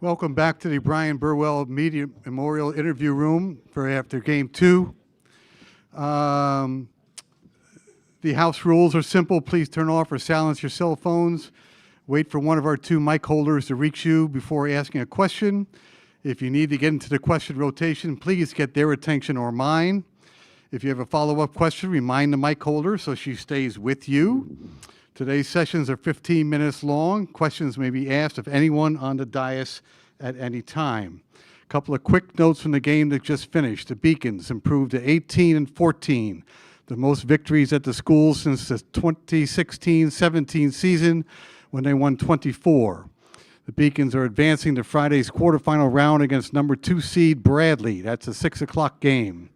Welcome back to the Brian Burwell Media Memorial Interview Room for after Game 2. The house rules are simple. Please turn off or silence your cell phones. Wait for one of our two mic holders to reach you before asking a question. If you need to get into the question rotation, please get their attention or mine. If you have a follow-up question, remind the mic holder so she stays with you. Today's sessions are 15 minutes long. Questions may be asked of anyone on the dais at any time. A couple of quick notes from the game that just finished. The Beacons improved to 18-14, the most victories at the school since the 2016-17 season when they won 24. The Beacons are advancing to Friday's quarterfinal round against number 2 seed Bradley. That's a 6 o'clock game.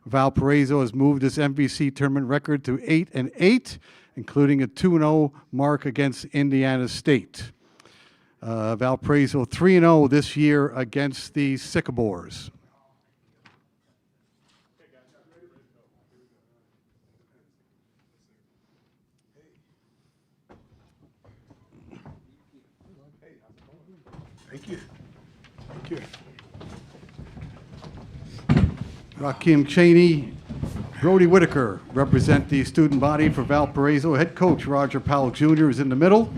Valparaiso has moved its MVC tournament record to 8-8, including a 2-0 mark against Indiana State. Valparaiso 3-0 this year against the Sycamores. Thank you. Thank you. Rakeem Cheney, Brody Whitaker represent the student body for Valparaiso. Head coach Roger Powell Jr. is in the middle.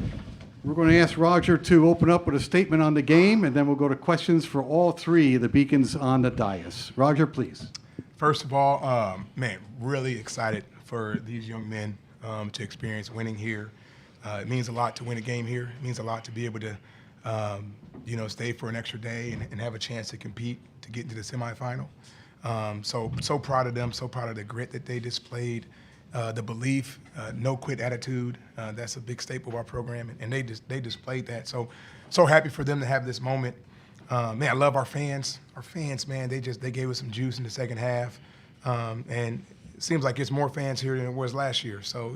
We're going to ask Roger to open up with a statement on the game, and then we'll go to questions for all three of the Beacons on the dais. Roger, please. First of all, really excited for these young men to experience winning here. It means a lot to win a game here. It means a lot to be able to, stay for an extra day and have a chance to compete to get into the semifinal. So proud of them, so proud of the grit that they displayed, the belief, no quit attitude. That's a big staple of our program, and they displayed that. So happy for them to have this moment. I love our fans. Our fans, man, they gave us some juice in the second half, and it seems like it's more fans here than it was last year. So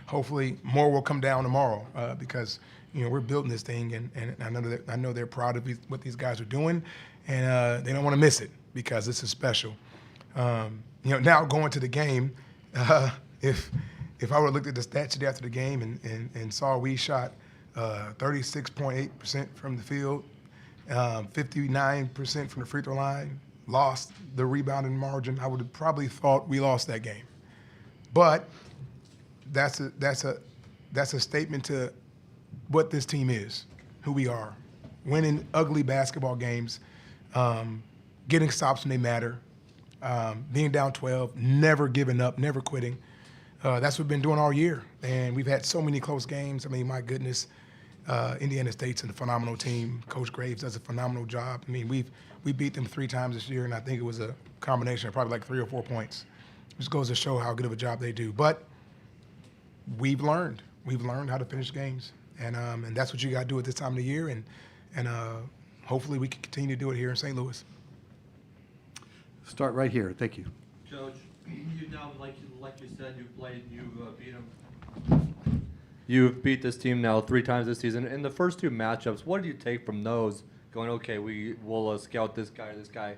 hopefully more will come down tomorrow because we're building this thing, and I know they're proud of what these guys are doing, and they don't want to miss it because this is special. Now going to the game, if I would have looked at the stat sheet after the game and saw we shot 36.8% from the field, 59% from the free throw line, lost the rebounding margin, I would have probably thought we lost that game. But that's a statement to what this team is, who we are, winning ugly basketball games, getting stops when they matter, being down 12, never giving up, never quitting. That's what we've been doing all year. And we've had so many close games. I mean, my goodness, Indiana State's a phenomenal team. Coach Graves does a phenomenal job. I mean, we beat them 3 times this year, and I think it was a combination of probably like 3 or 4 points. Just goes to show how good of a job they do. But we've learned how to finish games. And that's what you got to do at this time of the year. And hopefully we can continue to do it here in St. Louis. Start right here. Thank you. Coach, you now, like you said, you played, you beat them. You've beat this team now 3 times this season. In the first 2 matchups, what do you take from those? Going, okay, we'll scout this guy, this guy.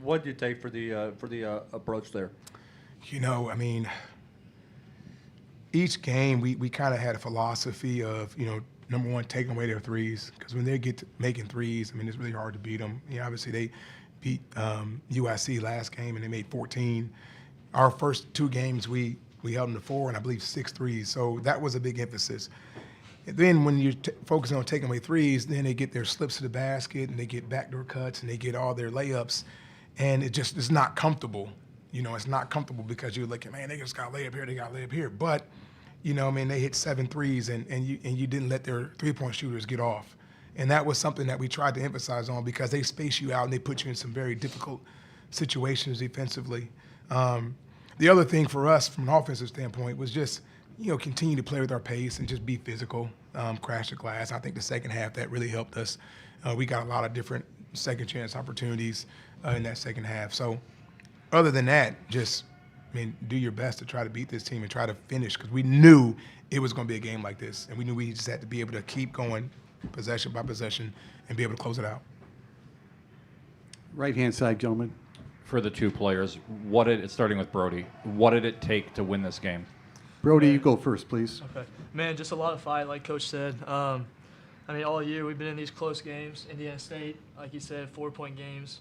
What do you take for the approach there? Each game we kind of had a philosophy of number one, taking away their threes, because when they get to making threes, it's really hard to beat them. Obviously they beat UIC last game and they made 14. Our first 2 games we held them to 4 and I believe 6 threes. So that was a big emphasis. And then when you're focusing on taking away threes, then they get their slips to the basket and they get backdoor cuts and they get all their layups, and it's not comfortable. It's not comfortable because you're looking, man, they just got layup here, they got layup here. But they hit 7 threes and you didn't let their 3-point shooters get off. And that was something that we tried to emphasize on because they space you out and they put you in some very difficult situations defensively. The other thing for us from an offensive standpoint was just, continue to play with our pace and just be physical, crash the glass. I think the second half that really helped us. We got a lot of different second chance opportunities in that second half. So other than that, just do your best to try to beat this team and try to finish, because we knew it was going to be a game like this, and we knew we just had to be able to keep going possession by possession and be able to close it out. Right-hand side, gentlemen. For the 2 players, starting with Brody, what did it take to win this game? Brody, you go first, please. Okay. Man, just a lot of fight, like Coach said. I mean, all year we've been in these close games. Indiana State, like you said, 4-point games.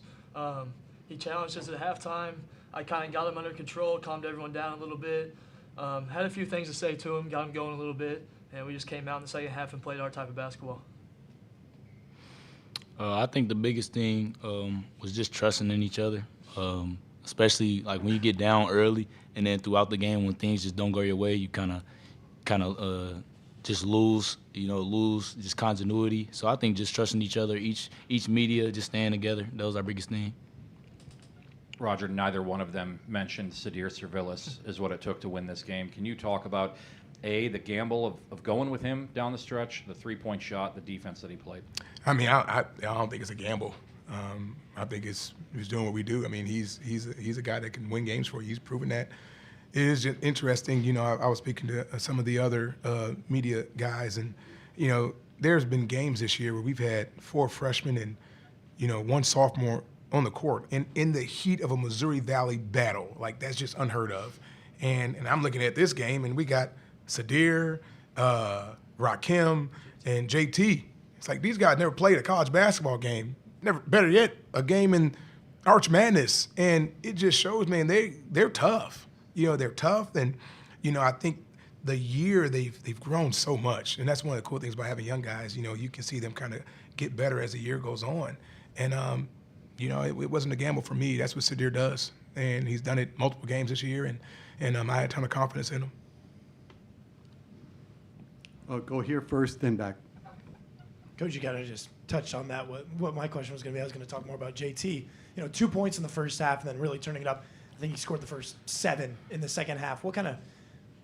He challenged us at halftime. I kind of got him under control, calmed everyone down a little bit. Had a few things to say to him, got him going a little bit, and we just came out in the second half and played our type of basketball. I think the biggest thing was just trusting in each other, especially like when you get down early and then throughout the game when things just don't go your way, you kind of just lose just continuity. So I think just trusting each other, each media, just staying together. That was our biggest thing. Roger, neither one of them mentioned Sadir Servilis is what it took to win this game. Can you talk about, A, the gamble of going with him down the stretch, the three-point shot, the defense that he played? I mean, I don't think it's a gamble. I think he's doing what we do. I mean, he's a guy that can win games for you. He's proven that. It is just interesting. You know, I was speaking to some of the other media guys, and you know, there's been games this year where we've had 4 freshmen and 1 sophomore on the court in the heat of a Missouri Valley battle. Like, that's just unheard of. And I'm looking at this game, and we got Sadir, Rakim, and JT. It's like these guys never played a college basketball game. Never, better yet, a game in Arch Madness. And it just shows, man, they're tough. They're tough. And, I think the year they've grown so much. And that's one of the cool things about having young guys. You can see them kind of get better as the year goes on. And, it wasn't a gamble for me. That's what Sadir does. And he's done it multiple games this year. And I had a ton of confidence in him. I'll go here first, then back. Coach, you got to just touch on that. What my question was going to be, I was going to talk more about JT. 2 points in the first half and then really turning it up. I think he scored the first 7 in the second half. What kind of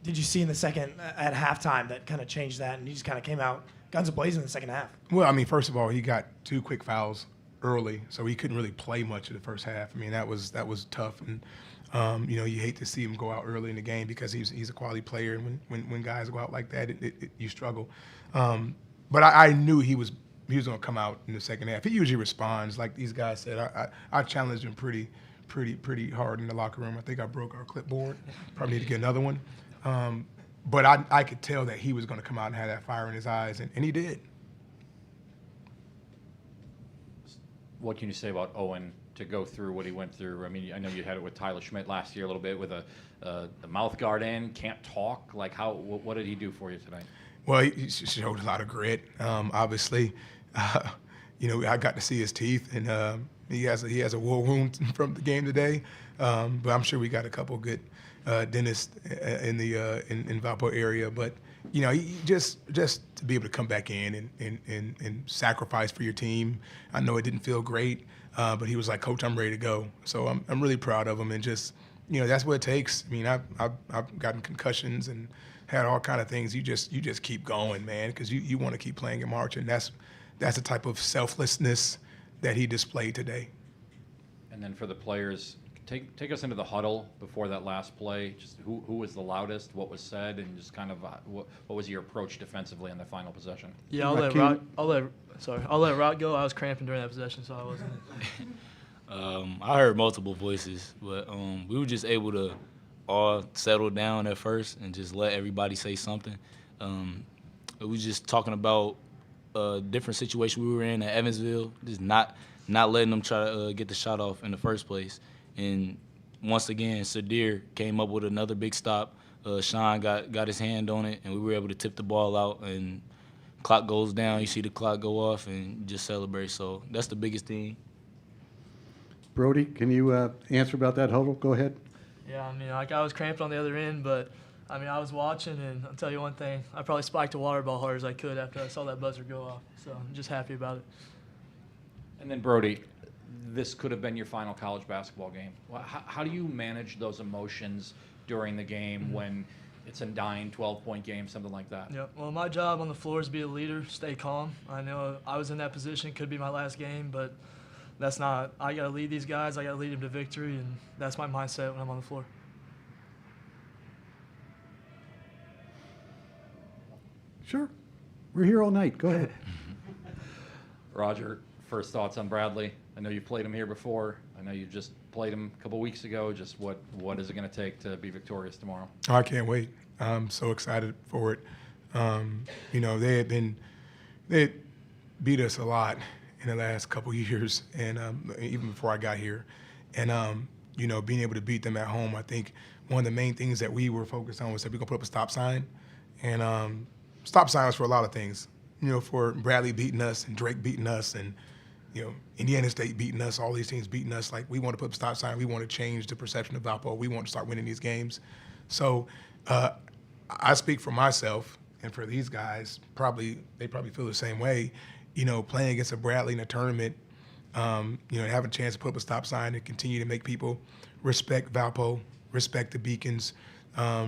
did you see in the second at halftime that kind of changed that, and he just kind of came out guns a-blazing in the second half? Well, I mean, first of all, he got 2 quick fouls early, so he couldn't really play much of the first half. I mean, that was tough, and you hate to see him go out early in the game because he's a quality player, and when guys go out like that, you struggle. But I knew he was going to come out in the second half. He usually responds, like these guys said. I challenged him pretty hard in the locker room. I think I broke our clipboard. Probably need to get another one. But I could tell that he was going to come out and have that fire in his eyes, and he did. What can you say about Owen to go through what he went through? I mean, I know you had it with Tyler Schmidt last year a little bit with the mouth guard in, can't talk. Like, what did he do for you tonight? Well, he showed a lot of grit. Obviously, I got to see his teeth, and he has a war wound from the game today. But I'm sure we got a couple good dentists in Valpo area. But he just to be able to come back in and sacrifice for your team. I know it didn't feel great, but he was like, "Coach, I'm ready to go." So I'm really proud of him, and just that's what it takes. I mean, I've gotten concussions and had all kind of things. You just keep going, man, because you want to keep playing in March, and that's the type of selflessness that he displayed today. And then for the players, take us into the huddle before that last play. Just who was the loudest, what was said, and just kind of what was your approach defensively in the final possession? Yeah, I'll let Rock go. I was cramping during that possession, so I wasn't. I heard multiple voices, but we were just able to all settle down at first and just let everybody say something. We were just talking about a different situation we were in at Evansville, just not letting them try to get the shot off in the first place. And once again, Sadir came up with another big stop. Sean got his hand on it, and we were able to tip the ball out, and clock goes down. You see the clock go off, and just celebrate. So that's the biggest thing. Brody, can you answer about that huddle? Go ahead. Yeah, I mean, like I was cramping on the other end, but I mean, I was watching, and I'll tell you one thing: I probably spiked a water ball hard as I could after I saw that buzzer go off. So I'm just happy about it. And then Brody, this could have been your final college basketball game. How do you manage those emotions during the game when it's a 12-point game, something like that? Yeah. Well, my job on the floor is to be a leader, stay calm. I know I was in that position, could be my last game, but that's not. I got to lead these guys. I got to lead them to victory, and that's my mindset when I'm on the floor. Sure. We're here all night. Go ahead. Roger, first thoughts on Bradley. I know you've played him here before. I know you just played him a couple weeks ago. Just what is it going to take to be victorious tomorrow? Oh, I can't wait. I'm so excited for it. beat us a lot in the last couple years, and even before I got here. And you know, being able to beat them at home, I think one of the main things that we were focused on was that we're gonna put up a stop sign, and stop sign was for a lot of things. You know, for Bradley beating us and Drake beating us, and you know, Indiana State beating us, all these teams beating us. Like, we want to put up a stop sign. We want to change the perception of Valpo. We want to start winning these games. So I speak for myself and for these guys. They probably feel the same way. You know, playing against a Bradley in a tournament, you know, having a chance to put up a stop sign and continue to make people respect Valpo, respect the Beacons,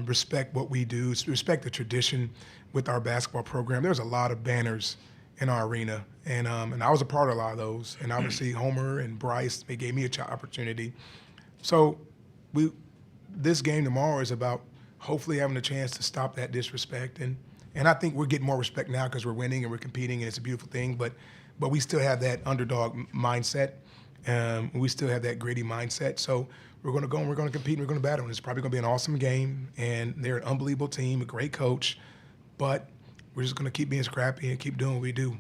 respect what we do, respect the tradition with our basketball program. There's a lot of banners in our arena, and I was a part of a lot of those. And obviously Homer and Bryce, they gave me a opportunity. So this game tomorrow is about hopefully having a chance to stop that disrespect, and I think we're getting more respect now because we're winning and we're competing, and it's a beautiful thing. But we still have that underdog mindset. We still have that gritty mindset. So we're going to go and we're going to compete and we're going to battle. And it's probably going to be an awesome game. And they're an unbelievable team, a great coach. But we're just going to keep being scrappy and keep doing what we do.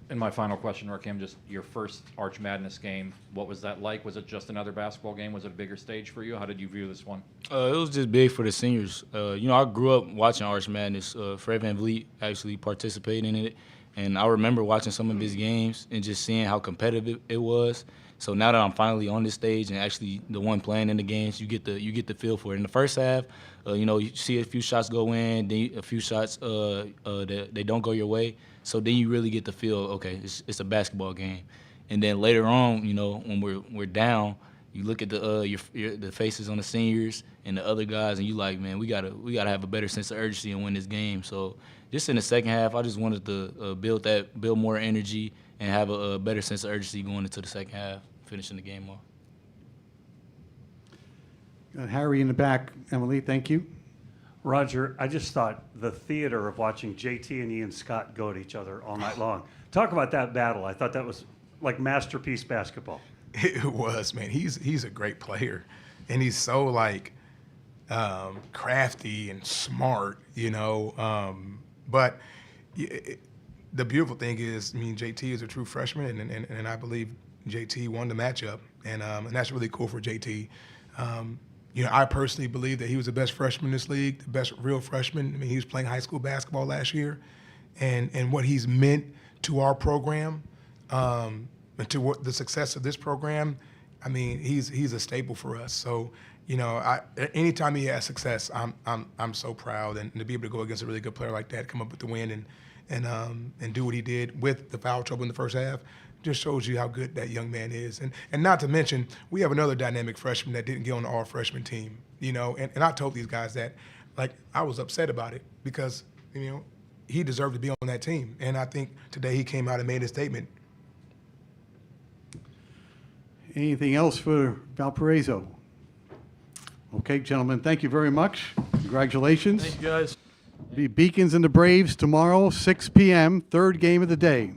And my final question, Rakim, just your first Arch Madness game, what was that like? Was it just another basketball game? Was it a bigger stage for you? How did you view this one? It was just big for the seniors. You know, I grew up watching Arch Madness. Fred VanVleet actually participated in it, and I remember watching some of his games and just seeing how competitive it was. So now that I'm finally on this stage and actually the one playing in the games, you get the feel for it. In the first half, you know, you see a few shots go in, then a few shots they don't go your way. So then you really get the feel, okay, it's a basketball game. And then later on, you know, when we're down, you look at the faces on the seniors and the other guys, and you like, man, we gotta have a better sense of urgency and win this game. So just in the second half, I just wanted to build more energy and have a better sense of urgency going into the second half, finishing the game off. Got Harry in the back. Emily, thank you. Roger, I just thought the theater of watching JT and Ian Scott go at each other all night long. Talk about that battle. I thought that was like masterpiece basketball. It was, man. He's a great player, and he's so like crafty and smart, you know. But the beautiful thing is, I mean, JT is a true freshman, and I believe JT won the matchup, and that's really cool for JT. You know, I personally believe that he was the best freshman in this league, the best real freshman. I mean, he was playing high school basketball last year, and what he's meant to our program, and to what the success of this program. I mean, he's a staple for us. So, you know, anytime he has success, I'm so proud, and to be able to go against a really good player like that, come up with the win, and do what he did with the foul trouble in the first half, just shows you how good that young man is. And not to mention, we have another dynamic freshman that didn't get on the all-freshman team, you know, and I told these guys that, like, I was upset about it because, you know, he deserved to be on that team. And I think today he came out and made a statement. Anything else for Valparaiso? Okay, gentlemen, thank you very much. Congratulations. Thank you, guys. The Beacons and the Braves tomorrow, 6 p.m., third game of the day.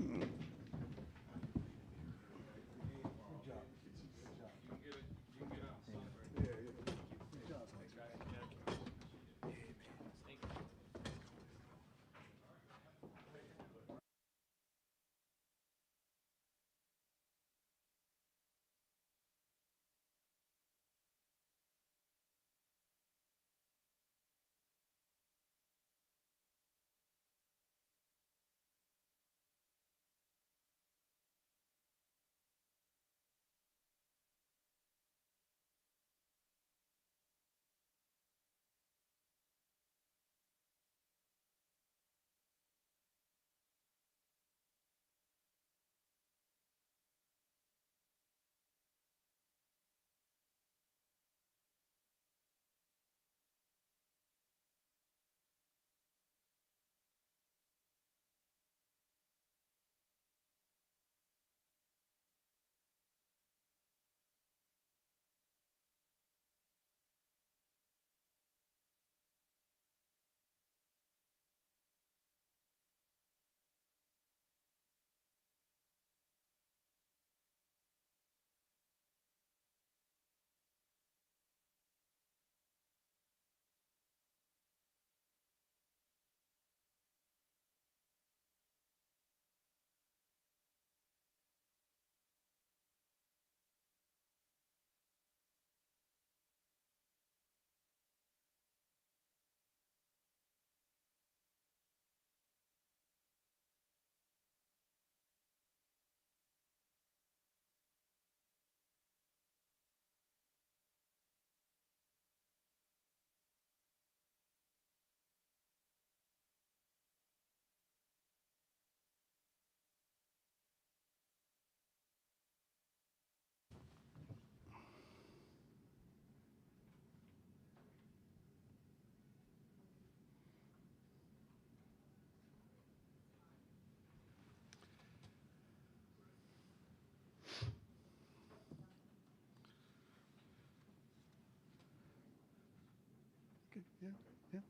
Yeah, yeah.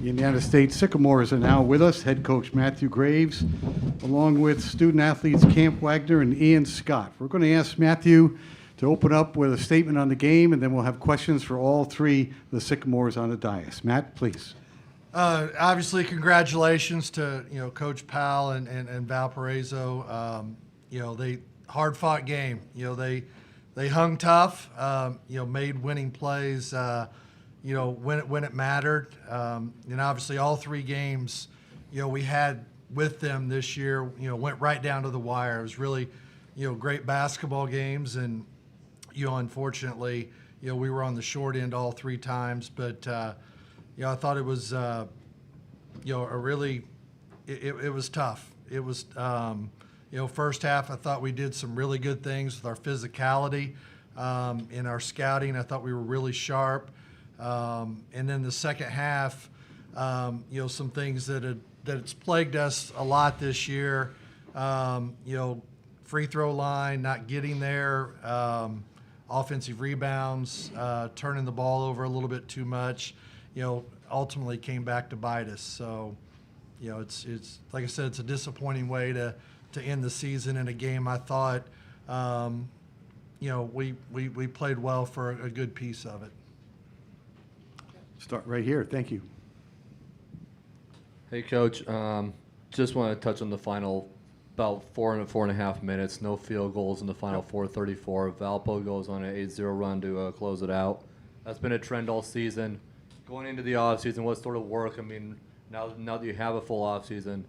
The Indiana State Sycamores are now with us. Head coach Matthew Graves, along with student athletes Camp Wagner and Ian Scott. We're going to ask Matthew to open up with a statement on the game, and then we'll have questions for all three of the Sycamores on the dais. Matt, please. Obviously, congratulations to Coach Powell and Valparaiso. They hard fought game. They hung tough. Made winning plays. When it mattered. And obviously, all three games, we had with them this year, went right down to the wire. It was really, great basketball games, and unfortunately, we were on the short end all three times, but. I thought it was, a really, it was tough. It was, first half, I thought we did some really good things with our physicality, in our scouting. I thought we were really sharp. And then the second half, some things that's plagued us a lot this year, free throw line, not getting there, offensive rebounds, turning the ball over a little bit too much. Ultimately came back to bite us. So, it's like I said, it's a disappointing way to end the season in a game. I thought, we played well for a good piece of it. Start right here. Thank you. Hey, Coach. Just want to touch on the final about 4.5 minutes. No field goals in the final 4:34. Valpo goes on an 8-0 run to close it out. That's been a trend all season. Going into the offseason, what sort of work? I mean, now that you have a full offseason,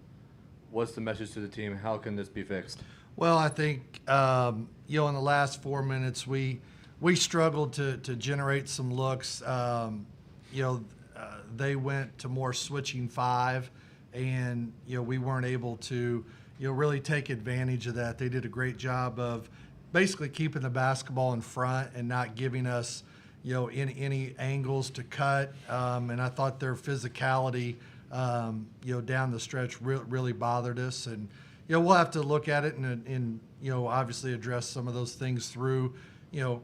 what's the message to the team? How can this be fixed? Well, I think, in the last 4 minutes, we struggled to generate some looks. They went to more switching five, and, we weren't able to, really take advantage of that. They did a great job of basically keeping the basketball in front and not giving us in any angles to cut, and I thought their physicality, down the stretch really bothered us, and we'll have to look at it and obviously address some of those things through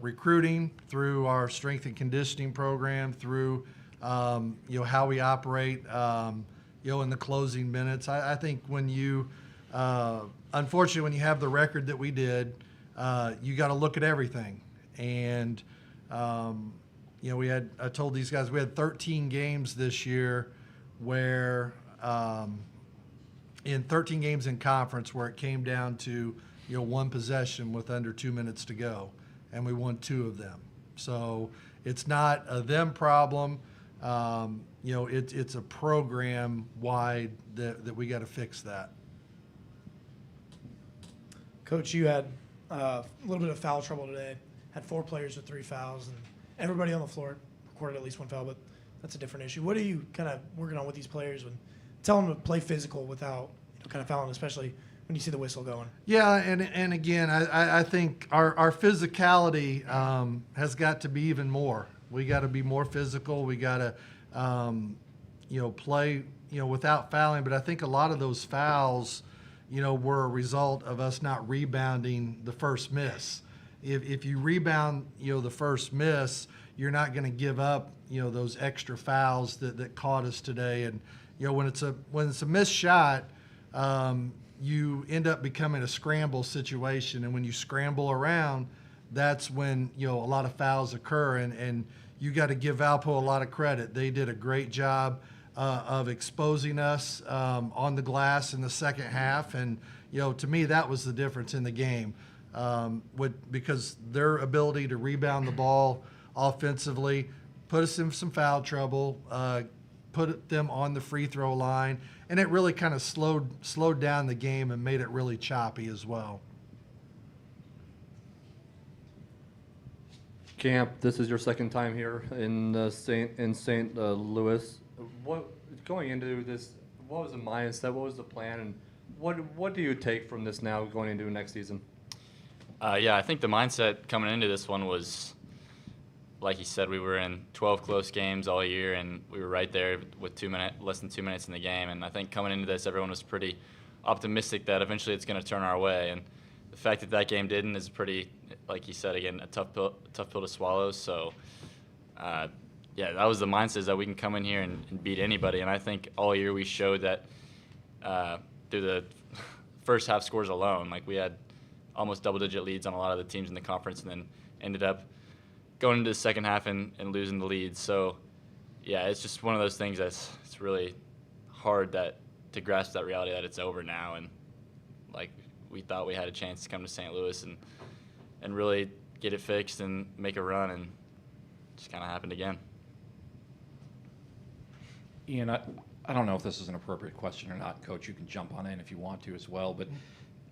recruiting, through our strength and conditioning program, through how we operate, in the closing minutes. I think when you, unfortunately, when you have the record that we did, you got to look at everything. And I told these guys we had 13 games this year where, in 13 games in conference where it came down to, one possession with under 2 minutes to go, and we won 2 of them. So it's not a them problem. It's a program wide that we got to fix that. Coach, you had a little bit of foul trouble today. Had 4 players with 3 fouls, and everybody on the floor recorded at least 1 foul, but that's a different issue. What are you kind of working on with these players when tell them to play physical without kind of fouling, especially when you see the whistle going? Yeah, and again, I think our physicality has got to be even more. We got to be more physical. We got to play without fouling. But I think a lot of those fouls were a result of us not rebounding the first miss. If you rebound, the first miss, you're not going to give up, those extra fouls that caught us today. And when it's a missed shot, you end up becoming a scramble situation. And when you scramble around, that's when a lot of fouls occur. And you got to give Valpo a lot of credit. They did a great job of exposing us on the glass in the second half. And to me, that was the difference in the game. Because their ability to rebound the ball offensively put us in some foul trouble, put them on the free throw line, and it really kind of slowed down the game and made it really choppy as well. Camp, this is your second time here in St. Louis. What going into this? What was the mindset? What was the plan? And what do you take from this now going into next season? Yeah, I think the mindset coming into this one was like you said, we were in 12 close games all year, and we were right there with less than 2 minutes in the game. And I think coming into this, everyone was pretty optimistic that eventually it's going to turn our way. And the fact that that game didn't is pretty, like you said, again, a tough pill to swallow. So, yeah, that was the mindset, is that we can come in here and beat anybody. And I think all year we showed that through the first half scores alone. Like, we had almost double-digit leads on a lot of the teams in the conference, and then ended up going into the second half and losing the lead. So, yeah, it's just one of those things it's really hard to grasp that reality that it's over now. And, like, we thought we had a chance to come to St. Louis and really get it fixed and make a run, and just kind of happened again. Ian, I don't know if this is an appropriate question or not. Coach, you can jump on in if you want to as well, but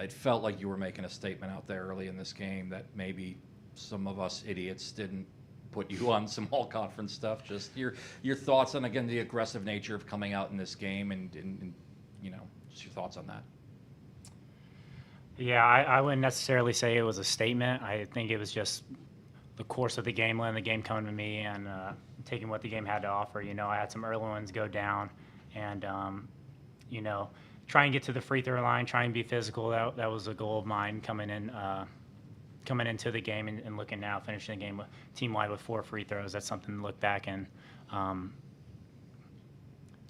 it felt like you were making a statement out there early in this game that maybe some of us idiots didn't put you on some all-conference stuff. Just your thoughts on, again, the aggressive nature of coming out in this game and just your thoughts on that. Yeah, I wouldn't necessarily say it was a statement. I think it was just the course of the game, letting the game come to me and taking what the game had to offer. I had some early ones go down, and try and get to the free throw line, try and be physical. That was a goal of mine coming into the game, and looking now, finishing the game team wide with 4 free throws. That's something to look back and.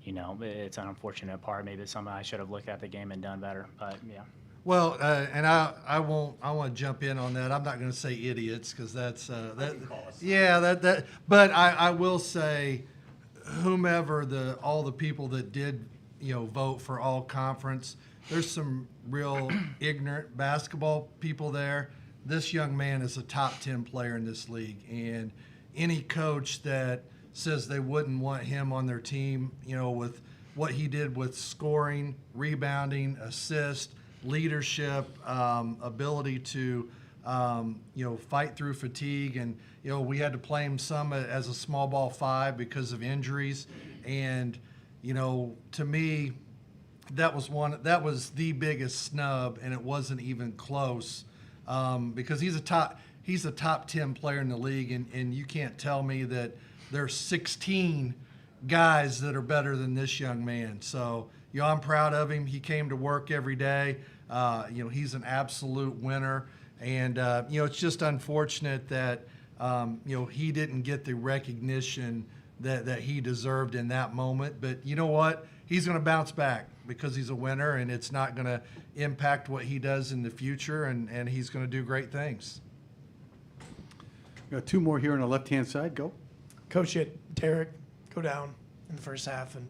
It's an unfortunate part. Maybe it's something I should have looked at the game and done better. But yeah. Well, and I want to jump in on that. I'm not going to say idiots, because that's that. Yeah, that. But I will say, whomever all the people that did vote for all conference, there's some real ignorant basketball people there. This young man is a top 10 player in this league, and any coach that says they wouldn't want him on their team, with what he did with scoring, rebounding, assist, leadership, ability to, fight through fatigue. And, we had to play him some as a small ball 5 because of injuries. And, to me, that was the biggest snub, and it wasn't even close, because he's a top 10 player in the league, and you can't tell me that there's 16 guys that are better than this young man. So, I'm proud of him. He came to work every day. He's an absolute winner. And, it's just unfortunate that, he didn't get the recognition that he deserved in that moment. But you know what? He's going to bounce back, because he's a winner, and it's not going to impact what he does in the future, and he's going to do great things. Got 2 more here on the left-hand side. Go. Coach, you had Derek go down in the first half, and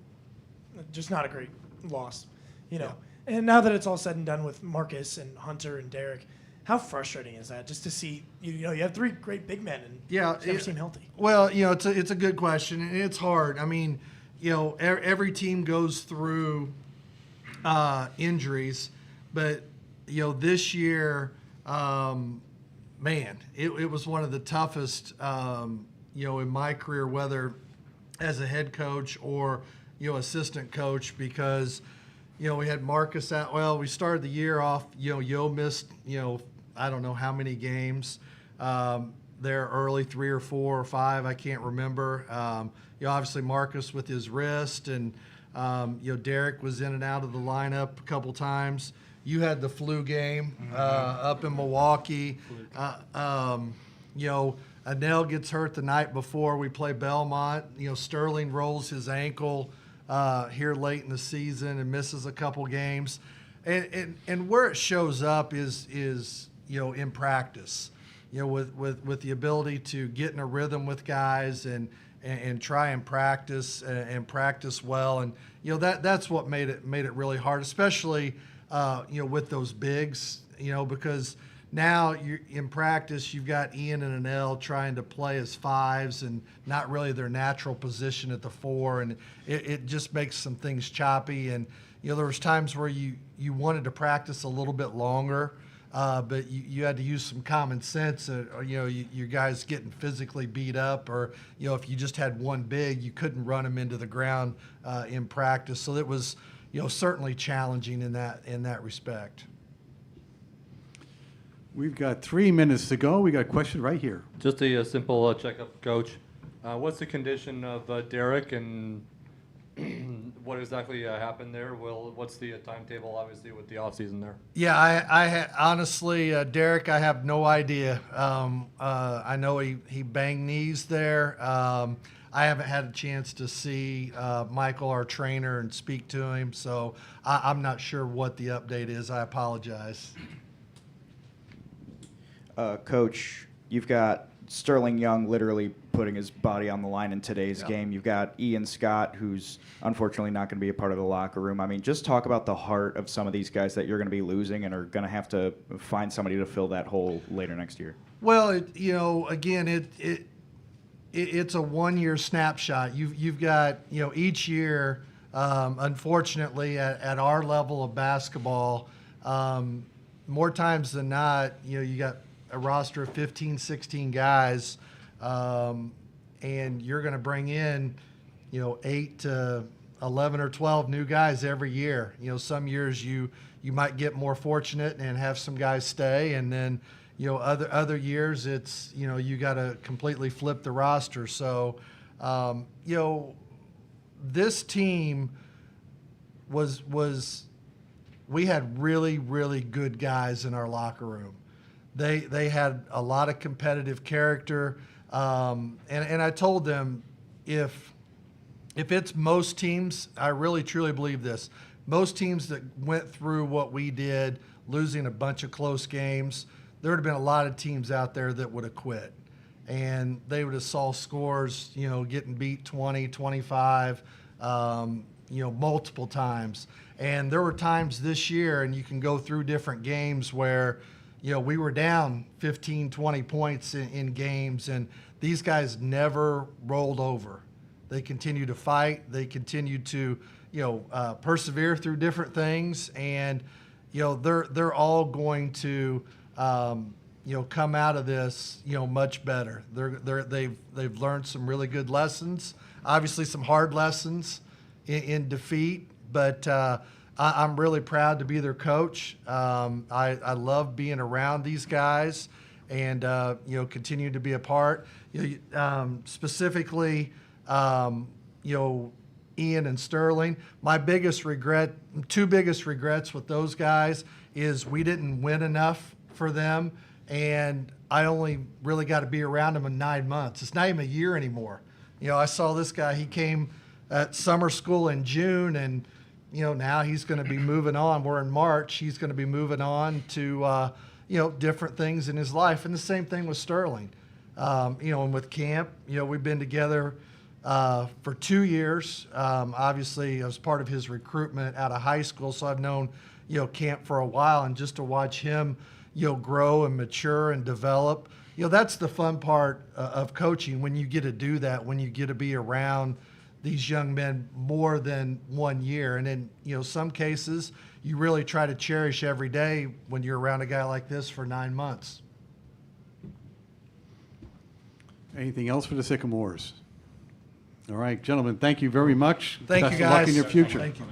just not a great loss, Yeah. And now that it's all said and done with Marcus and Hunter and Derek, how frustrating is that, just to see, you have 3 great big men, and never seem healthy? Well, it's a good question, and it's hard. I mean, every team goes through injuries, but this year, man, it was one of the toughest, in my career, whether as a head coach or assistant coach, because we had Marcus out. Well, we started the year off. Yo missed I don't know how many games there early, 3 or 4 or 5, I can't remember. Obviously Marcus with his wrist, and Derek was in and out of the lineup a couple times. You had the flu game up in Milwaukee. Adele gets hurt the night before we play Belmont. Sterling rolls his ankle here late in the season and misses a couple games. And where it shows up is in practice. With the ability to get in a rhythm with guys and try and practice well. And that's what made it really hard, especially with those bigs. Because now you're in practice, you've got Ian and Anel trying to play as 5s and not really their natural position at the 4, and it just makes some things choppy. And there was times where you wanted to practice a little bit longer, but you had to use some common sense. You guys getting physically beat up, or if you just had one big, you couldn't run them into the ground in practice. So it was certainly challenging in that respect. We've got 3 minutes to go. We got a question right here. Just a simple checkup, Coach. What's the condition of Derek, and what exactly happened there? What's the timetable, obviously, with the offseason there? Yeah, honestly, Derek, I have no idea. I know he banged knees there. I haven't had a chance to see Michael, our trainer, and speak to him, so I'm not sure what the update is. I apologize. Coach, you've got Sterling Young literally putting his body on the line in today's game. You've got Ian Scott, who's unfortunately not going to be a part of the locker room. I mean, just talk about the heart of some of these guys that you're going to be losing and are going to have to find somebody to fill that hole later next year. Well, again, it's a one-year snapshot. You've got, each year, unfortunately, at our level of basketball, more times than not, you got a roster of 15, 16 guys, and you're going to bring in, 8 to 11 or 12 new guys every year. Some years you might get more fortunate and have some guys stay, and then, other years it's, you got to completely flip the roster. So, this team we had really, really good guys in our locker room. They had a lot of competitive character, and I told them if it's most teams, I really truly believe this, most teams that went through what we did, losing a bunch of close games, there would have been a lot of teams out there that would have quit, and they would have saw scores, getting beat 20, 25, multiple times. And there were times this year, and you can go through different games where, we were down 15, 20 points in games, and these guys never rolled over. They continued to fight. They continued to, persevere through different things, and, they're all going to, come out of this, much better. They've learned some really good lessons, obviously some hard lessons in defeat, but I'm really proud to be their coach. I love being around these guys and, continue to be a part. Specifically, Ian and Sterling, two biggest regrets with those guys is we didn't win enough for them, and I only really got to be around them in 9 months. It's not even a year anymore. I saw this guy, he came at summer school in June, and now he's going to be moving on. We're in March. He's going to be moving on to, different things in his life. And the same thing with Sterling. And with Camp, we've been together for 2 years. Obviously, I was part of his recruitment out of high school, so I've known, Camp for a while. And just to watch him, grow and mature and develop, that's the fun part of coaching, when you get to do that, when you get to be around these young men more than 1 year. And in, some cases, you really try to cherish every day when you're around a guy like this for 9 months. Anything else for the Sycamores? All right, gentlemen, thank you very much. Thank you, Best of luck guys. in your future. Thank you.